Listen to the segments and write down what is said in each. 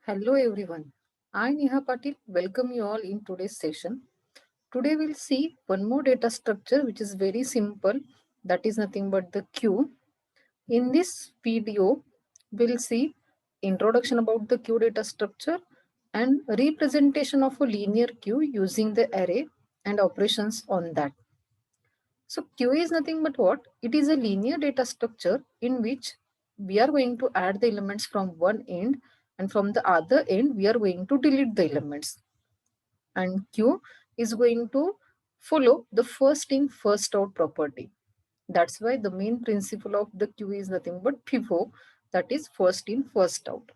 Hello everyone. I'm Neha Patil. Welcome you all in today's session. Today we'll see one more data structure which is very simple. That is nothing but the queue. In this video, we'll see introduction about the queue data structure and representation of a linear queue using the array and operations on that. So queue is nothing but what? It is a linear data structure in which we are going to add the elements from one end and from the other end we are going to delete the elements. And queue is going to follow the first in first out property. That's why the main principle of the queue is nothing but FIFO, that is first in first out.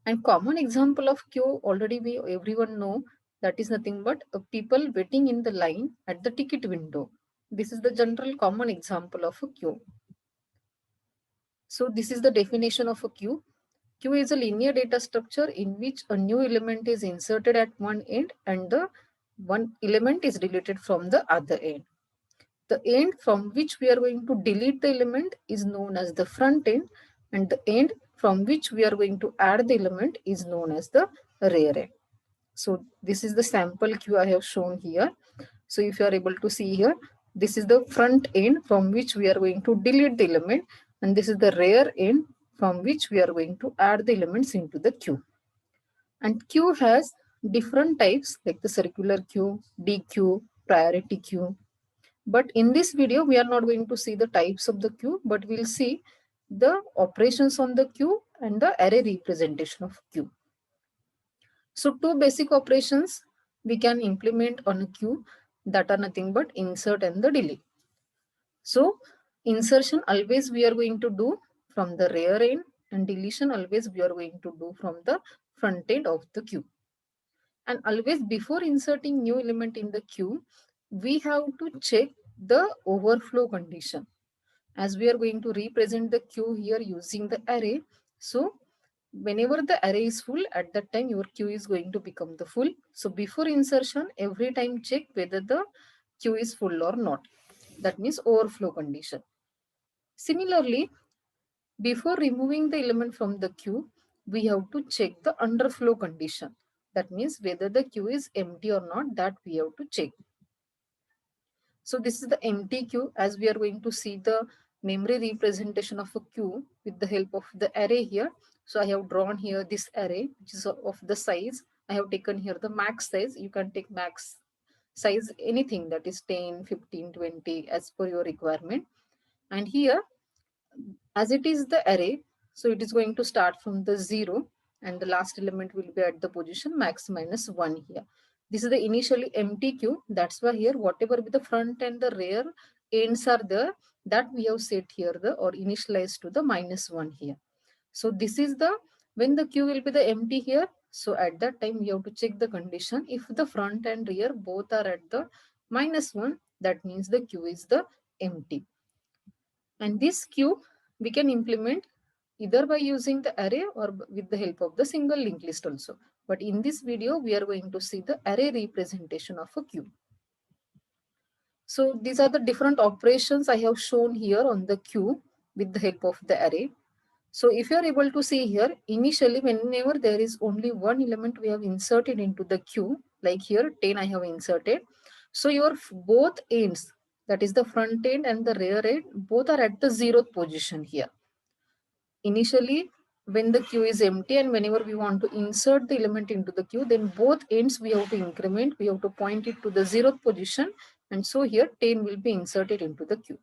And common example of queue already we everyone know, that is nothing but people waiting in the line at the ticket window. This is the general common example of a queue. So this is the definition of a queue. Queue is a linear data structure in which a new element is inserted at one end and the one element is deleted from the other end. The end from which we are going to delete the element is known as the front end, and the end from which we are going to add the element is known as the rear end. So this is the sample queue I have shown here. So if you are able to see here, this is the front end from which we are going to delete the element, and this is the rear end from which we are going to add the elements into the queue. And queue has different types like the circular queue, DQ, priority queue. But in this video, we are not going to see the types of the queue, but we'll see the operations on the queue and the array representation of queue. So two basic operations we can implement on a queue, that are nothing but insert and the delete. So insertion always we are going to do from the rear end, and deletion always we are going to do from the front end of the queue. And always before inserting new element in the queue, we have to check the overflow condition. As we are going to represent the queue here using the array, so whenever the array is full, at that time your queue is going to become the full. So before insertion, every time check whether the queue is full or not. That means overflow condition. Similarly, before removing the element from the queue, we have to check the underflow condition. That means whether the queue is empty or not, that we have to check. So this is the empty queue, as we are going to see the memory representation of a queue with the help of the array here. So I have drawn here this array, which is of the size. I have taken here the max size. You can take max size anything, that is 10, 15, 20 as per your requirement. And here, as it is the array, so it is going to start from the 0 and the last element will be at the position max minus 1 here. This is the initially empty queue. That's why here whatever be the front and the rear ends are there, that we have set here the or initialized to the minus 1 here. So this is the when the queue will be the empty here. So at that time we have to check the condition. If the front and rear both are at the minus 1, that means the queue is the empty. And this queue we can implement either by using the array or with the help of the single linked list also. But in this video, we are going to see the array representation of a queue. So these are the different operations I have shown here on the queue with the help of the array. So if you are able to see here, initially whenever there is only one element we have inserted into the queue, like here 10 I have inserted. So your both ends, that is the front end and the rear end, both are at the 0th position here. Initially, when the queue is empty and whenever we want to insert the element into the queue, then both ends we have to increment, we have to point it to the 0th position, and so here 10 will be inserted into the queue.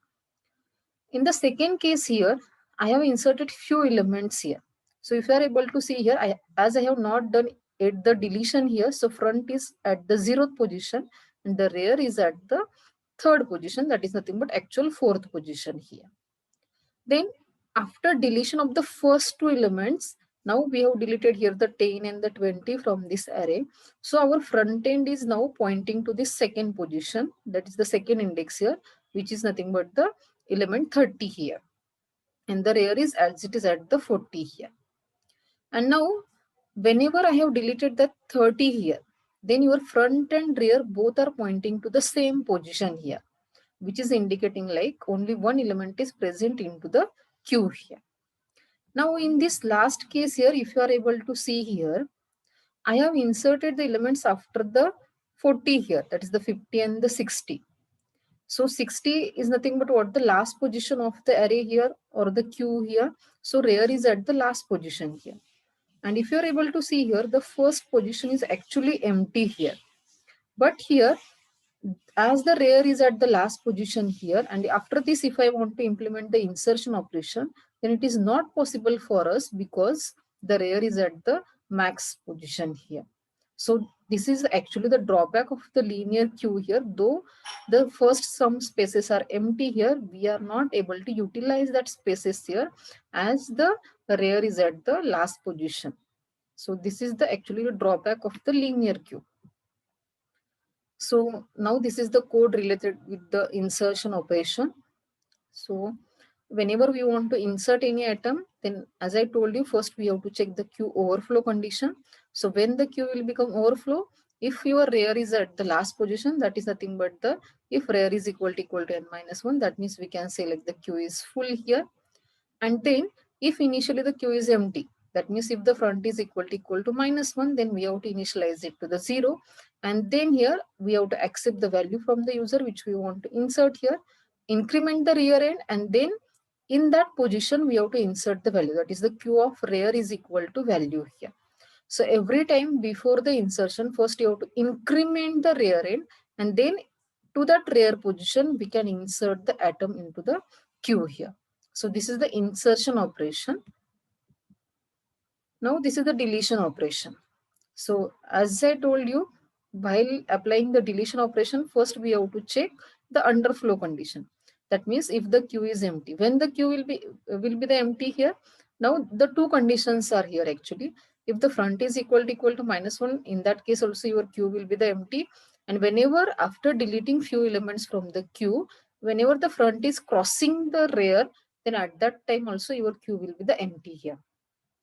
In the second case here, I have inserted few elements here. So if you are able to see here, as I have not done at the deletion here, so front is at the 0th position and the rear is at the 3rd position, that is nothing but actual 4th position here. Then after deletion of the first two elements, now we have deleted here the 10 and the 20 from this array. So our front end is now pointing to the second position, that is the second index here, which is nothing but the element 30 here. And the rear is as it is at the 40 here. And now whenever I have deleted the 30 here, then your front and rear both are pointing to the same position here, which is indicating like only one element is present into the queue here. Now in this last case here, if you are able to see here, I have inserted the elements after the 40 here, that is the 50 and the 60. So 60 is nothing but what, the last position of the array here or the queue here. So rare is at the last position here. And if you are able to see here, the first position is actually empty here. But here, as the rare is at the last position here, and after this, if I want to implement the insertion operation, then it is not possible for us because the rare is at the max position here. So this is actually the drawback of the linear queue here. Though the first some spaces are empty here, we are not able to utilize that spaces here as the rare is at the last position. So this is the actually the drawback of the linear queue. So now this is the code related with the insertion operation. So whenever we want to insert any item, then as I told you, first we have to check the queue overflow condition. So when the queue will become overflow, if your rare is at the last position, that is nothing but the, if rare is equal to n minus 1, that means we can say like the queue is full here. And then if initially the queue is empty, that means if the front is equal to minus 1, then we have to initialize it to the 0. And then here we have to accept the value from the user which we want to insert here, increment the rear end, and then in that position we have to insert the value, that is the queue of rare is equal to value here. So every time before the insertion, first you have to increment the rear end, and then to that rare position we can insert the atom into the queue here. So this is the insertion operation. Now this is the deletion operation. So as I told you, while applying the deletion operation, first we have to check the underflow condition. That means if the queue is empty, when the queue will be the empty here. Now the two conditions are here actually. If the front is equal to minus 1, in that case also your queue will be the empty. And whenever after deleting few elements from the queue, whenever the front is crossing the rear, then at that time also your queue will be the empty here.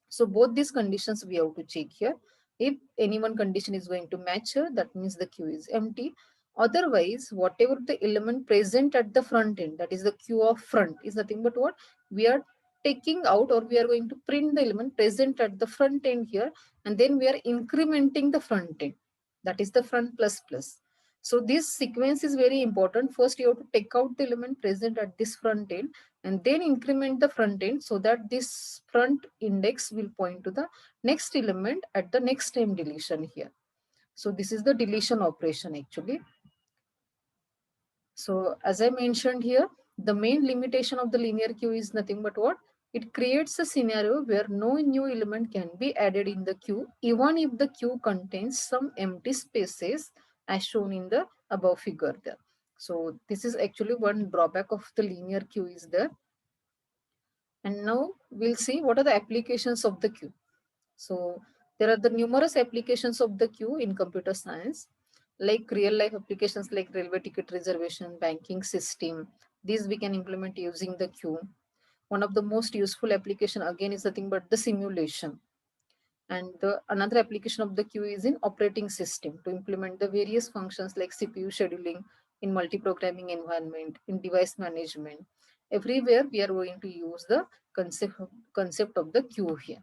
So both these conditions we have to check here. If any one condition is going to match here, that means the queue is empty. Otherwise, whatever the element present at the front end, that is the queue of front, is nothing but what we are taking out, or we are going to print the element present at the front end here, and then we are incrementing the front end. That is the front plus plus. So this sequence is very important. First, you have to take out the element present at this front end and then increment the front end so that this front index will point to the next element at the next time deletion here. So this is the deletion operation actually. So as I mentioned here, the main limitation of the linear queue is nothing but what? It creates a scenario where no new element can be added in the queue, even if the queue contains some empty spaces as shown in the above figure there. So this is actually one drawback of the linear queue is there. And now we'll see what are the applications of the queue. So there are the numerous applications of the queue in computer science, like real life applications like railway ticket reservation, banking system. These we can implement using the queue. One of the most useful application again is nothing but the simulation. And the another application of the queue is in operating system to implement the various functions like CPU scheduling in multi-programming environment, in device management. Everywhere we are going to use the concept of the queue here.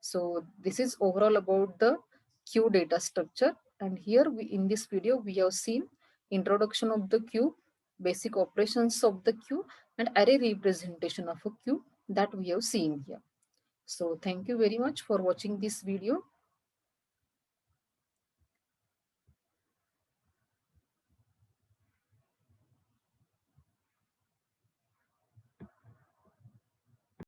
So this is overall about the queue data structure. And here in this video, we have seen introduction of the queue, basic operations of the queue, and array representation of a queue that we have seen here. So thank you very much for watching this video.